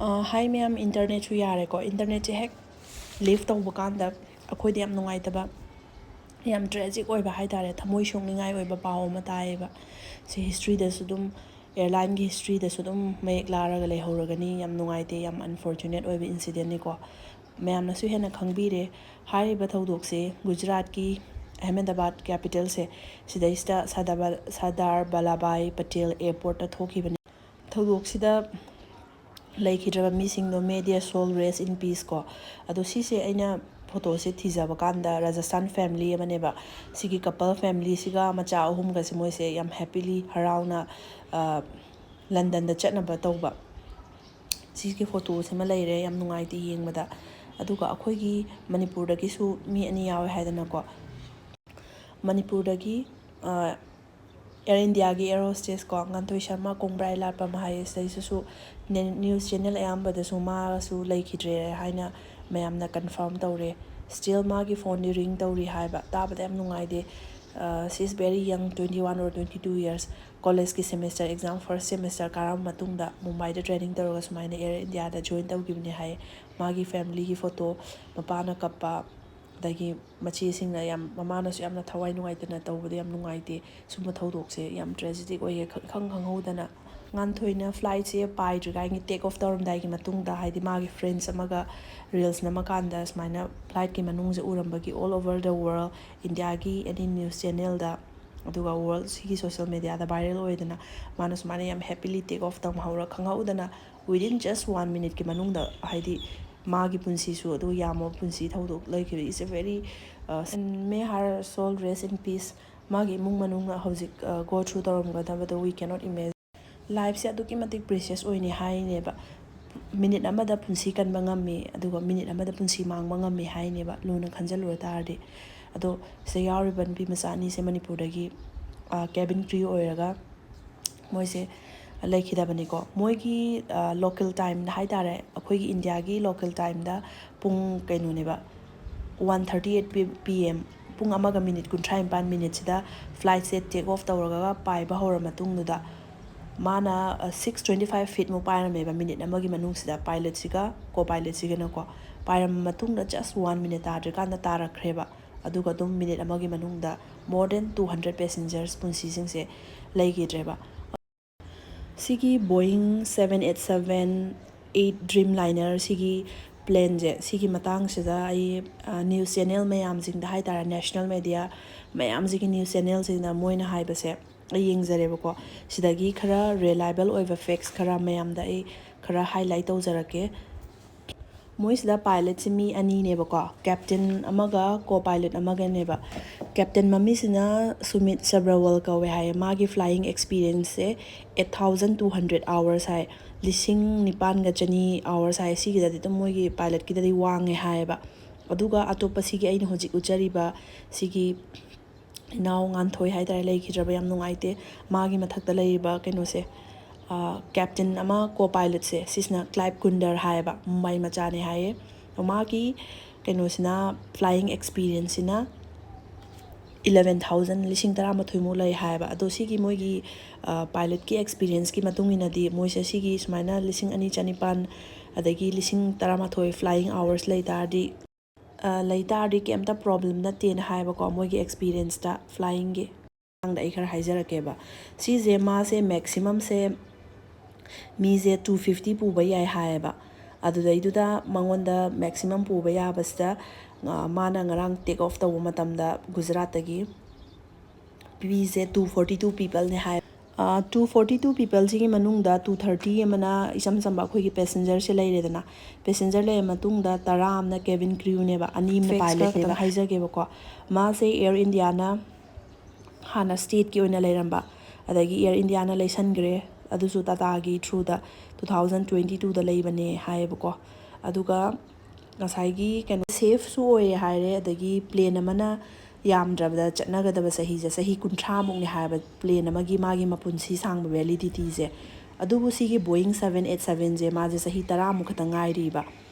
Hi ma'am, internet su yare ko. Internet je hek live tawba kanda akhoi yam nungaitaba yam tragic oiba haitare thamoi shokningai oiba paw ama taeba se history da sudum airline gi history da sudum mayek laraga lehoragani yam nungaite yam unfortunate oiba incident ni ko ma'am na su hena khangbire hariba thodok se Gujarat ki Ahmedabad capital se sidaista Sardar Vallabhbhai Patel airport ta thokibani thodok sida ꯂꯩꯈꯤꯗ꯭ꯔꯕ ꯃꯤꯁꯤꯡꯗꯣ media soul rest in peace ko ado sise aina photo se thijaba kanda Rajasthan family amaneba sigi couple family siga macha ahum ga se moi se yam happily harauna London da chatnaba tawba sigi photo se ma leire yam nungai ti yengmada aduga akhoi gi Manipur da gi su mi ani yawe haidana ko Manipur da gi Air India gi air hostess ko ngantoi sharma kongbrai latpa mahai sai su news channel ayamba da su ma su laikhidre haina mayam na confirm tawre still ma gi phone di ring tawri haiba tabada yam nungai de she is very young 21 or 22 years college ki semester exam first semester karam matungda Mumbai da training tawra sumaina Air India da join tawgibni hai magi family gi photo mapana kappa dagi machi singna yam mamana su yamna thawai nungaitana tawbada yam nungaite summa thodok se yam tragic oye khang hodana ngan thoina flight se pai drigai ngi take off tawram dai gi matungda haidi magi friends amaga reels na makanda smaina flight ki manung je urambagi all over the world India gi any news channel da aduga world sigi social media da viral oidana mana sumana yam happily take off tam haura khanga udana within just 1 minute ki manung da haidi magi punsi su adu yamo punsi thodok laikiri is a very and may her soul rest in peace magi mung manung hojik go through taram gadaba we cannot imagine life se aduki matik precious oini hai neba minute amada punsi kan bangami aduga minute amada punsi mang bangami hai neba luna khanjalura tarde ado se yari ban bi masani se Manipur dagi cabin crew oiraga moise laikhidabani ko moigi local time da haitare akhoi gi India gi local time da pung kaino neba 1:38 pm pung amaga minute 35 minute sida flight se take off tawraga pai ba hora matung da mana 625 feet mo paira meba minute amagi manung sida pilot siga co-pilot siga na ko paira matung da just 1 minute adre kan da tarakhreba aduga dum minute amagi manung da more than 200 passengers punsi sing se laigidreba sigi Boeing 787-8 Dreamliner sigi plane je sigi matang sida ai news channel mayam jing da haitara national media mayam jigi news channel jing da moina haibase ai yengjareba ko sidagi khara reliable oiva facts khara mayam da ai khara highlight tawjarake moisida pilot mi ani neba ko captain amaga co-pilot amaga neba captain mami sina Sumit Sabrawal ka we hai magi flying experience se 8200 hours hai lising nipan ga chani hours hai sigi da to moigi pilot ki da wange hai ba aduga atopa sigi aini hojik uchariba sigi now ngan thoi hai dai lai khijaba yam nungaite magi mathakta leiba kaino se captain ama co-pilot se sisna Clive Kunder haiba Mumbai machane haye magi kaino sina flying experience sina 11,000 lising tara mathoi mo lai haiba ado sigi moigi pilot ki experience ki matungina di moise sigi smaina lising ani chanipan adagi lising tara mathoi flying hours lai tardi kemta problem na ten haiba ko moigi experience ta flying ge angda ikhar haijarake ba si je ma se maximum se mi je 250 puba yai haiba adudaiduda mangonda maximum puba yabasta mana ngarang take off tawo matamda Gujarat tagi pi je 242 people ne hai 242 people sigi manungda 230 amana isam samba khoi gi passenger se lai redana passenger le matungda taram na cabin crew ne ba ani me pilot ne ba haijage ba ko ma se Air India na hana state ki oina leiramba adagi Air India na laisangre adusu tata gi through da 2022 da leibane haiba ko aduga ngasai gi ken safe su oye haire adagi plane amana yamdrabda chatnagadaba sahi kunthra muk ne haiba plane amagi magi mapunsi sangba validity je adubu sigi Boeing 787 je ma je sahi 10 muk khata ngai riba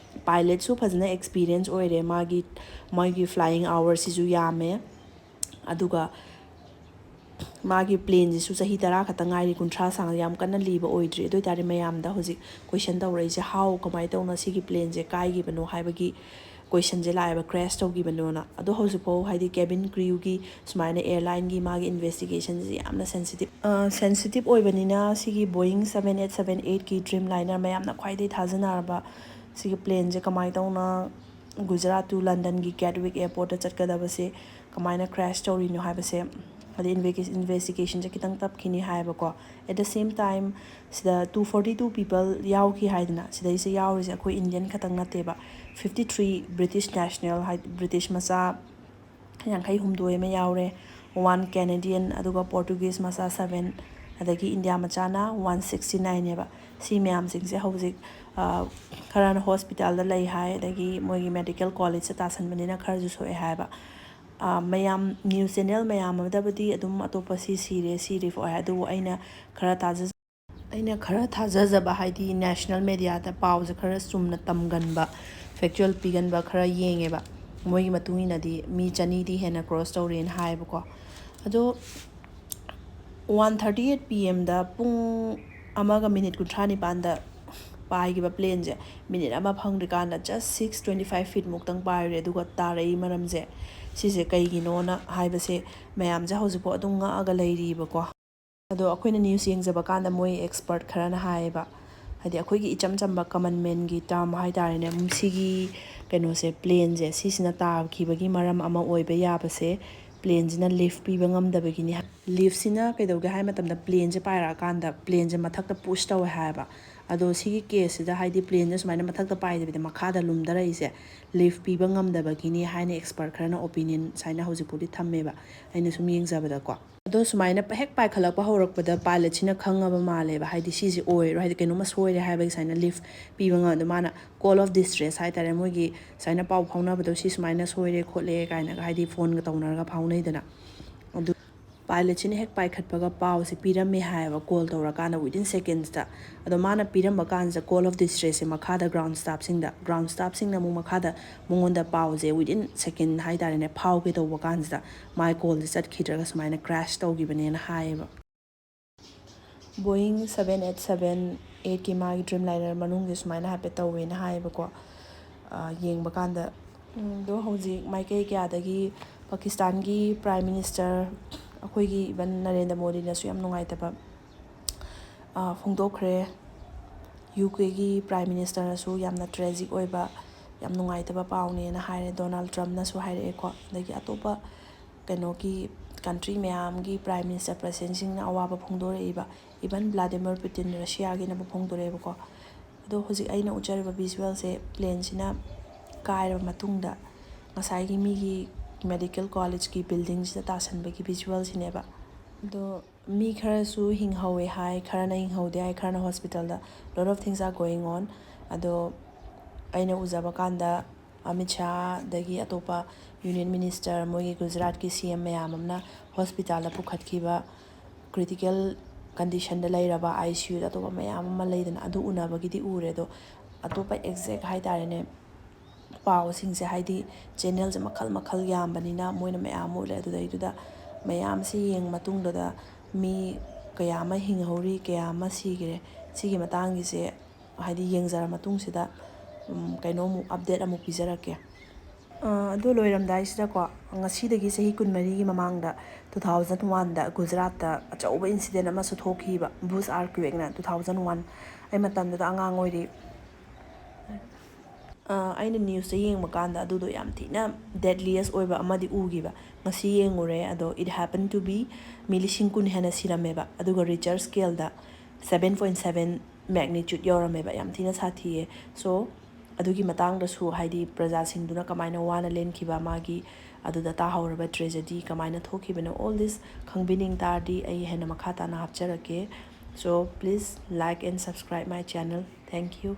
pilot su phajna experience oire magi flying hours sisu yame aduga ꯃꯥꯒꯤ ꯄ꯭ꯂꯦꯟꯁꯤꯁꯨ ꯆꯍꯤ 10 ꯈꯛꯇ ꯉꯥꯏꯔꯤ, 30 ꯁꯥꯡꯅ ꯌꯥꯝ ꯀꯟꯅ ꯂꯤꯕ ꯑꯣꯏꯗ꯭ꯔꯤ. ꯑꯗꯨ ꯑꯣꯏꯇꯥꯔꯗꯤ ꯃꯌꯥꯝꯗ ꯍꯧꯖꯤꯛ ꯀꯣꯏꯁꯟ ꯇꯧꯔꯛꯏꯁꯦ ꯍꯥꯎ ꯀꯃꯥꯏꯅ ꯇꯧꯅ ꯁꯤꯒꯤ ꯄ꯭ꯂꯦꯟꯁꯦ ꯀꯥꯏꯈꯤꯕꯅꯣ ꯍꯥꯏꯕꯒꯤ ꯀꯣꯏꯁꯟꯁꯦ ꯂꯥꯛꯑꯦꯕ, ꯀ꯭ꯔꯦꯁ ꯇꯧꯈꯤꯕꯅꯣꯅ. ꯑꯗꯣ ꯍꯧꯖꯤꯛꯐꯥꯎ ꯍꯥꯏꯗꯤ ꯀꯦꯕꯤꯟ ꯀ꯭ꯔꯤꯌꯨꯒꯤ ꯁꯨꯃꯥꯏꯅ ꯑꯦꯌꯔꯂꯥꯏꯟꯒꯤ ꯃꯥꯒꯤ ꯏꯟꯚꯦꯁꯇꯤꯒꯦꯁꯟꯁꯦ ꯌꯥꯝꯅ ꯁꯦꯟꯁꯤꯇꯤꯞ ꯑꯣꯏꯕꯅꯤꯅ ꯁꯤꯒꯤ ꯕꯣꯌꯤꯡ 7878ꯀꯤ ꯗ꯭ꯔꯤꯝ ꯂꯥꯏꯅꯔ ꯃꯌꯥꯝꯅ ꯈ꯭ꯋꯥꯏꯗꯒꯤ ꯊꯥꯖꯅꯔꯕ ꯁꯤꯒꯤ ꯄ꯭ꯂꯦꯟꯁꯦ ꯀꯃꯥꯏꯅ ꯇꯧꯅ ꯒꯨꯖꯔꯥꯠ ꯇꯨ ꯂꯟꯗꯟꯒꯤ ꯒꯦꯠꯋꯤꯛ ꯑꯦꯌꯔꯄꯣꯔꯠꯇ ꯆꯠꯀꯗꯕꯁꯦ ꯀꯃꯥꯏꯅ ꯀ꯭ꯔꯦꯁ ꯇꯧꯔꯤꯅꯣ ꯍꯥꯏꯕꯁꯦ ꯍꯥꯏꯗꯤ ꯏꯟꯚꯦꯁꯇꯤꯒꯦꯁꯟꯁꯦ ꯈꯤꯇꯪ ꯇꯞꯈꯤꯅꯤ ꯍꯥꯏꯕꯀꯣ. ꯑꯦꯠ ꯗ ꯁꯦꯝ ꯇꯥꯏꯝ ꯁꯤꯗ 242 ꯄꯤꯄꯜ ꯌꯥꯎꯈꯤ ꯍꯥꯏꯗꯅ, ꯁꯤꯗꯩꯁꯦ ꯌꯥꯎꯔꯤꯁꯦ ꯑꯩꯈꯣꯏ ꯏꯟꯗꯤꯌꯟ ꯈꯛꯇꯪ ꯅꯠꯇꯦꯕ. 53 ꯕ꯭ꯔꯤꯇꯤꯁ ꯅꯦꯁꯅꯦꯜ ꯕ꯭ꯔꯤꯇꯤꯁ ꯃꯆꯥ 52 ꯑꯃ ꯌꯥꯎꯔꯦ, 1 ꯀꯦꯅꯦꯗꯤꯌꯟ, ꯑꯗꯨꯒ ꯄꯣꯔꯇꯨꯒꯤꯁ ꯃꯆꯥ 7, ꯑꯗꯒꯤ ꯏꯟꯗꯤꯌꯥ ꯃꯆꯥꯅ 169ꯅꯦꯕ. ꯁꯤ ꯃꯌꯥꯝꯁꯤꯡꯁꯦ ꯍꯧꯖꯤꯛ ꯈꯔꯅ ꯍꯣꯁꯄꯤꯇꯥꯜꯗ ꯂꯩ ꯍꯥꯏ, ꯑꯗꯒꯤ ꯃꯣꯏꯒꯤ ꯃꯦꯗꯤꯀꯦꯜ ꯀꯣꯂꯦꯖꯇ ꯇꯥꯁꯟꯕꯅꯤꯅ ꯈꯔꯁꯨ ꯁꯣꯛꯑꯦ ꯍꯥꯏꯕ. ꯃꯌꯥꯝ ꯅ꯭ꯌꯨꯁ ꯆꯦꯅꯦꯜ ꯃꯌꯥꯝ ꯑꯃꯗꯕꯨꯗꯤ ꯑꯗꯨꯝ ꯑꯇꯣꯞꯄ ꯁꯤ ꯔꯤꯐ ꯑꯣꯏ, ꯑꯗꯨꯕꯨ ꯑꯩꯅ ꯈꯔ ꯊꯥꯖꯖꯕ ꯍꯥꯏꯗꯤ ꯅꯦꯁꯅꯦꯜ ꯃꯦꯗꯤꯌꯥꯗ ꯄꯥꯎꯁꯦ ꯈꯔ ꯆꯨꯝꯅ ꯇꯝꯒꯟꯕ, ꯐꯦꯛꯆꯨꯋꯦꯜ ꯄꯤꯒꯟꯕ ꯈꯔ ꯌꯦꯡꯉꯦꯕ. ꯃꯣꯏꯒꯤ ꯃꯇꯨꯡ ꯏꯟꯅꯗꯤ ꯃꯤ 200ꯗꯤ ꯍꯦꯟꯅ ꯀ꯭ꯔꯣꯁ ꯇꯧꯔꯦꯅ ꯍꯥꯏꯌꯦꯕꯀꯣ. ꯑꯗꯣ 1:38 PM ꯄꯨꯡ 1ꯒ ꯃꯤꯅꯤꯠ 39ꯗ ꯄꯥꯏꯈꯤꯕ ꯄ꯭ꯂꯦꯟꯁꯦ ꯃꯤꯅꯤꯠ ꯑꯃ ꯐꯪꯗ꯭ꯔꯤꯀꯥꯟꯗ ꯖꯁ 625 ꯐꯤꯠ ꯃꯨꯛꯇꯪ ꯄꯥꯏꯔꯦ, ꯑꯗꯨꯒ ꯇꯥꯔꯛꯏ ꯃꯔꯝꯁꯦ ꯁꯤꯁꯦ ꯀꯩꯒꯤꯅꯣꯅ ꯍꯥꯏꯕꯁꯦ ꯃꯌꯥꯝꯁꯦ ꯍꯧꯖꯤꯛꯐꯥꯎ ꯑꯗꯨꯝ ꯉꯛꯑꯒ ꯂꯩꯔꯤꯕꯀꯣ. ꯑꯗꯣ ꯑꯩꯈꯣꯏꯅ ꯅ꯭ꯌꯨꯁ ꯌꯦꯡꯖꯕ ꯀꯥꯟꯗ ꯃꯣꯏ ꯑꯦꯛꯁꯄꯔꯠ ꯈꯔꯅ ꯍꯥꯏꯌꯦꯕ, ꯍꯥꯏꯗꯤ ꯑꯩꯈꯣꯏꯒꯤ ꯏꯆꯝ ꯆꯝꯕ ꯀꯃꯟ ꯃꯦꯟꯒꯤ ꯇꯥꯔꯝ ꯍꯥꯏꯇꯥꯔꯦꯅꯦ, ꯁꯤꯒꯤ ꯀꯩꯅꯣꯁꯦ ꯄ꯭ꯂꯦꯟꯁꯦ ꯁꯤꯁꯤꯅ ꯇꯥꯈꯤꯕꯒꯤ ꯃꯔꯝ ꯑꯃ ꯑꯣꯏꯕ ꯌꯥꯕꯁꯦ ꯄ꯭ꯂꯦꯟꯁꯤꯅ ꯂꯤꯐ ꯄꯤꯕ ꯉꯝꯗꯕꯒꯤꯅꯤ. ꯂꯤꯐꯁꯤꯅ ꯀꯩꯗꯧꯒꯦ ꯍꯥꯏ ꯃꯇꯝꯗ ꯄ꯭ꯂꯦꯟꯁꯦ ꯄꯥꯏꯔꯛꯑꯀꯥꯟꯗ ꯄ꯭ꯂꯦꯟꯁꯦ ꯃꯊꯛꯇ ꯄꯨꯁ ꯇꯧꯋꯦ ꯍꯥꯏꯌꯦꯕ. ꯑꯗꯣ ꯁꯤꯒꯤ ꯀꯦꯁꯁꯤꯗ ꯍꯥꯏꯗꯤ ꯄ꯭ꯂꯦꯟꯁꯦ ꯁꯨꯃꯥꯏꯅ ꯃꯊꯛꯇ ꯄꯥꯏꯗꯕꯤꯗ ꯃꯈꯥꯗ ꯂꯨꯝꯊꯔꯛꯏꯁꯦ ꯂꯤꯐ ꯄꯤꯕ ꯉꯝꯗꯕꯒꯤꯅꯤ ꯍꯥꯏꯅ ꯑꯦꯛꯁꯄꯔꯠ ꯈꯔꯅ ꯑꯣꯄꯤꯅꯤꯌꯟ ꯁꯨꯃꯥꯏꯅ ꯍꯧꯖꯤꯛꯄꯨꯗꯤ ꯊꯝꯃꯦꯕ, ꯑꯩꯅ ꯁꯨꯝ ꯌꯦꯡꯖꯕꯗꯀꯣ. ꯑꯗꯣ ꯁꯨꯃꯥꯏꯅ ꯍꯦꯛ パꯏꯈꯠꯂꯛꯄ ꯍꯧꯔꯛꯄꯗ ꯄꯥꯏꯂꯠꯁꯤꯅ ꯈꯪꯉꯕ ꯃꯥꯜꯂꯦꯕ, ꯍꯥꯏꯗꯤ ꯁꯤꯁꯦ ꯑꯣꯏꯔꯣꯏ, ꯍꯥꯏꯗꯤ ꯀꯩꯅꯣꯝꯃ ꯁꯣꯏꯔꯦ ꯍꯥꯏꯕꯒꯤ ꯁꯨꯃꯥꯏꯅ ꯂꯤꯐ ꯄꯤꯕ ꯉꯝꯗ ꯃꯥꯅ ꯀꯣꯜ ꯑꯣꯐ ꯗꯤꯁꯇ꯭ꯔꯦꯁ ꯍꯥꯏꯇꯥꯔꯦ, ꯃꯣꯏꯒꯤ ꯁꯨꯃꯥꯏꯅ ꯄꯥꯎ ꯐꯥꯎꯅꯕꯗꯣ ꯁꯤ ꯁꯨꯃꯥꯏꯅ ꯁꯣꯏꯔꯦ ꯈꯣꯠꯂꯦ ꯀꯥꯏꯅꯒ ꯍꯥꯏꯗꯤ ꯐꯣꯟꯒ ꯇꯧꯅꯔꯒ ꯐꯥꯎꯅꯩꯗꯅ. ꯑꯗꯨ ꯄꯥꯏꯂꯠꯁꯤꯅ ꯍꯦꯛ ꯄꯥꯏꯈꯠꯄꯒ ꯄꯥꯎꯁꯦ ꯄꯤꯔꯝꯃꯦ ꯍꯥꯏꯌꯦꯕ, ꯀꯣꯜ ꯇꯧꯔꯀꯥꯟꯗ ꯋꯤꯗꯤꯟ ꯁꯦꯀꯦꯟꯁꯇ. ꯑꯗꯣ ꯃꯥꯅ ꯄꯤꯔꯝꯕ ꯀꯥꯟꯁꯤꯗ ꯀꯣꯜ ꯑꯣꯐ ꯗꯤꯁꯇ꯭ꯔꯦꯁꯁꯦ ꯃꯈꯥꯗ ꯒ꯭ꯔꯥꯎꯟ ꯁ꯭ꯇꯥꯐꯁꯤꯡꯅ ꯑꯃꯨꯛ ꯃꯈꯥꯗ ꯃꯉꯣꯟꯗ ꯄꯥꯎꯁꯦ ꯋꯤꯗꯤꯟ ꯁꯦꯀꯦꯟ ꯍꯥꯏꯇꯥꯔꯦꯅꯦ ꯐꯥꯎꯒꯦ ꯇꯧꯕ ꯀꯥꯟꯁꯤꯗ ꯃꯥꯏ ꯀꯣꯜꯁꯦ ꯆꯠꯈꯤꯗ꯭ꯔꯒ ꯁꯨꯃꯥꯏꯅ ꯀ꯭ꯔꯦꯁ ꯇꯧꯈꯤꯕꯅꯦꯅ ꯍꯥꯏꯌꯦꯕ. ꯕꯣꯌꯤꯡ 7878ꯀꯤ ꯃꯥꯒꯤ ꯗ꯭ꯔꯤꯝ ꯂꯥꯏꯅꯔ ꯃꯅꯨꯡꯁꯦ ꯁꯨꯃꯥꯏꯅ ꯍꯥꯏꯐꯦꯠ ꯇꯧꯋꯦꯅ ꯍꯥꯏꯌꯦꯕꯀꯣ, ꯌꯦꯡꯕ ꯀꯥꯟꯗ. ꯑꯗꯣ ꯍꯧꯖꯤꯛ ꯃꯥꯏꯀꯩ ꯀꯌꯥꯗꯒꯤ ꯄꯥꯀꯤꯁꯇꯥꯟꯒꯤ ꯄ꯭ꯔꯥꯏꯝ ꯃꯤꯅꯤꯁꯇꯔ, ꯑꯩꯈꯣꯏꯒꯤ ꯏꯚꯟ ꯅꯔꯦꯟꯗ꯭ꯔ ꯃꯣꯗꯤꯅꯁꯨ ꯌꯥꯝ ꯅꯨꯡꯉꯥꯏꯇꯕ ꯐꯣꯡꯗꯣꯛꯈ꯭ꯔꯦ. UKꯒꯤ ꯄ꯭ꯔꯥꯏꯝ ꯃꯤꯅꯤꯁꯇꯔꯅꯁꯨ ꯌꯥꯝꯅ ꯇ꯭ꯔꯦꯖꯤꯛ ꯑꯣꯏꯕ ꯌꯥꯝ ꯅꯨꯡꯉꯥꯏꯇꯕ ꯄꯥꯎꯅꯦꯅ ꯍꯥꯏꯔꯦ. ꯗꯣꯅꯥꯜꯗ ꯇ꯭ꯔꯝꯞꯅꯁꯨ ꯍꯥꯏꯔꯛꯑꯦꯀꯣ. ꯑꯗꯒꯤ ꯑꯇꯣꯞꯄ ꯀꯩꯅꯣꯒꯤ ꯀꯟꯇ꯭ꯔꯤ ꯃꯌꯥꯝꯒꯤ ꯄ꯭ꯔꯥꯏꯝ ꯃꯤꯅꯤꯁꯇꯔ ꯄ꯭ꯔꯁꯤꯗꯦꯟꯁꯤꯡꯅ ꯑꯋꯥꯕ ꯐꯣꯡꯗꯣꯔꯛꯏꯕ. ꯏꯚꯟ ꯚ꯭ꯂꯥꯗꯤꯃꯤꯔ ꯄꯨꯇꯤꯟ ꯔꯁꯤꯌꯥꯒꯤꯅꯕꯨ ꯐꯣꯡꯗꯣꯔꯛꯑꯦꯕꯀꯣ. ꯑꯗꯣ ꯍꯧꯖꯤꯛ ꯑꯩꯅ ꯎꯠꯆꯔꯤꯕ ꯚꯤꯖꯨꯋꯦꯜꯁꯦ ꯄ꯭ꯂꯦꯟꯁꯤꯅ ꯀꯥꯏꯔꯕ ꯃꯇꯨꯡꯗ ꯉꯁꯥꯏꯒꯤ ꯃꯤꯒꯤ ꯃꯦꯗꯤꯀꯦꯜ ꯀꯣꯂꯦꯖꯀꯤ ꯕꯤꯜꯗꯤꯡꯁꯤꯗ ꯇꯥꯁꯟꯕꯒꯤ ꯚꯤꯖꯨꯋꯦꯜꯁꯤꯅꯦꯕ. ꯑꯗꯣ ꯃꯤ ꯈꯔꯁꯨ ꯍꯤꯡꯍꯧꯋꯦ ꯍꯥꯏ, ꯈꯔꯅ ꯍꯤꯡꯍꯧꯗꯦ ꯍꯥꯏ, ꯈꯔꯅ ꯍꯣꯁꯄꯤꯇꯥꯜꯗ lot of things are going on. ꯑꯗꯣ ꯑꯩꯅ ꯎꯖꯕ ꯀꯥꯟꯗ ꯑꯃꯤꯠ ꯁꯥꯍ ꯑꯗꯒꯤ ꯑꯇꯣꯞꯄ ꯌꯨꯅꯤꯌꯟ ꯃꯤꯅꯤꯁꯇꯔ, ꯃꯣꯏꯒꯤ ꯒꯨꯖꯔꯥꯠꯀꯤ CM ꯃꯌꯥꯝ ꯑꯃꯅ ꯍꯣꯁꯄꯤꯇꯥꯜꯗ ꯄꯨꯈꯠꯈꯤꯕ, ꯀ꯭ꯔꯤꯇꯤꯀꯦꯜ ꯀꯟꯗꯤꯁꯟꯗ ꯂꯩꯔꯕ ICUꯗ ꯑꯇꯣꯞꯄ ꯃꯌꯥꯝ ꯑꯃ ꯂꯩꯗꯅ, ꯑꯗꯨ ꯎꯅꯕꯒꯤꯗꯤ ꯎꯔꯦ. ꯑꯗꯣ ꯑꯇꯣꯞꯄ ꯑꯦꯛꯖꯦꯛ ꯍꯥꯏꯇꯥꯔꯦꯅꯦ ꯄꯥꯎꯁꯤꯡꯁꯦ ꯍꯥꯏꯗꯤ ꯆꯦꯅꯦꯜꯁꯦ ꯃꯈꯜ ꯃꯈꯜ ꯌꯥꯝꯕꯅꯤꯅ ꯃꯣꯏꯅ ꯃꯌꯥꯝ ꯑꯃ ꯎꯠꯂꯦ. ꯑꯗꯨꯗꯩꯗꯨꯗ ꯃꯌꯥꯝꯁꯤ ꯌꯦꯡꯕ ꯃꯇꯨꯡꯗ ꯃꯤ ꯀꯌꯥ ꯑꯃ ꯍꯤꯡꯍꯧꯔꯤ, ꯀꯌꯥ ꯑꯃ ꯁꯤꯈꯔꯦ. ꯁꯤꯒꯤ ꯃꯇꯥꯡꯒꯤꯁꯦ ꯍꯥꯏꯗꯤ ꯌꯦꯡꯖꯔ ꯃꯇꯨꯡꯁꯤꯗ ꯀꯩꯅꯣꯃꯨꯛ ꯑꯞꯗꯦꯠ ꯑꯃꯨꯛ ꯄꯤꯖꯔꯛꯀꯦ. ꯑꯗꯨ ꯂꯣꯏꯔꯝꯗꯥꯏꯁꯤꯗꯀꯣ, ꯉꯁꯤꯗꯒꯤ ꯆꯍꯤ 24ꯒꯤ ꯃꯃꯥꯡꯗ 2001ꯗ ꯒꯨꯖꯔꯥꯠꯇ ꯑꯆꯧꯕ ꯏꯟꯁꯤꯗꯦꯟ ꯑꯃꯁꯨ ꯊꯣꯛꯈꯤꯕ, ꯕꯨꯁ ꯑꯥꯔꯊꯀ꯭ꯋꯦꯛꯅ 2001. ꯑꯩ ꯃꯇꯝꯗꯨꯗ ꯑꯉꯥꯡ ꯑꯣꯏꯔꯤ. ꯑꯩꯅ ꯅ꯭ꯌꯨꯁꯇ ꯌꯦꯡꯕ ꯀꯥꯟꯗ ꯑꯗꯨꯗꯣ ꯌꯥꯝ ꯊꯤꯅ ꯗꯦꯗꯂꯤꯌꯦꯁ ꯑꯣꯏꯕ ꯑꯃꯗꯤ ꯎꯈꯤꯕ. ꯉꯁꯤ ꯌꯦꯡꯉꯨꯔꯦ, ꯑꯗꯣ ꯏꯠ ꯍꯦꯄꯟ ꯇꯨ ꯕꯤ ꯃꯤ 10,000 ꯍꯦꯟꯅ ꯁꯤꯔꯝꯃꯦꯕ. ꯑꯗꯨꯒ ꯔꯤꯆꯔ ꯁ꯭ꯀꯦꯜꯗ 7.7 ꯃꯦꯒꯅꯤꯆꯨꯠ ꯌꯧꯔꯝꯃꯦꯕ, ꯌꯥꯝ ꯊꯤꯅ ꯁꯥꯊꯤꯌꯦ. ꯁꯣ ꯑꯗꯨꯒꯤ ꯃꯇꯥꯡꯗꯁꯨ ꯍꯥꯏꯗꯤ ꯄ꯭ꯔꯖꯥꯁꯤꯡꯗꯨꯅ ꯀꯃꯥꯏꯅ ꯋꯥꯅ ꯂꯦꯟꯈꯤꯕ, ꯃꯥꯒꯤ ꯑꯗꯨꯗ ꯇꯥꯍꯧꯔꯕ ꯇ꯭ꯔꯦꯖꯦꯗꯤ ꯀꯃꯥꯏꯅ ꯊꯣꯛꯈꯤꯕꯅꯣ, ꯑꯣꯜ ꯗꯤꯁ ꯈꯪꯕꯤꯅꯤꯡ ꯇꯥꯔꯗꯤ ꯑꯩ ꯍꯦꯟꯅ ꯃꯈꯥ ꯇꯥꯅ ꯍꯥꯞꯆꯔꯛꯀꯦ. So please like and subscribe my channel. Thank U.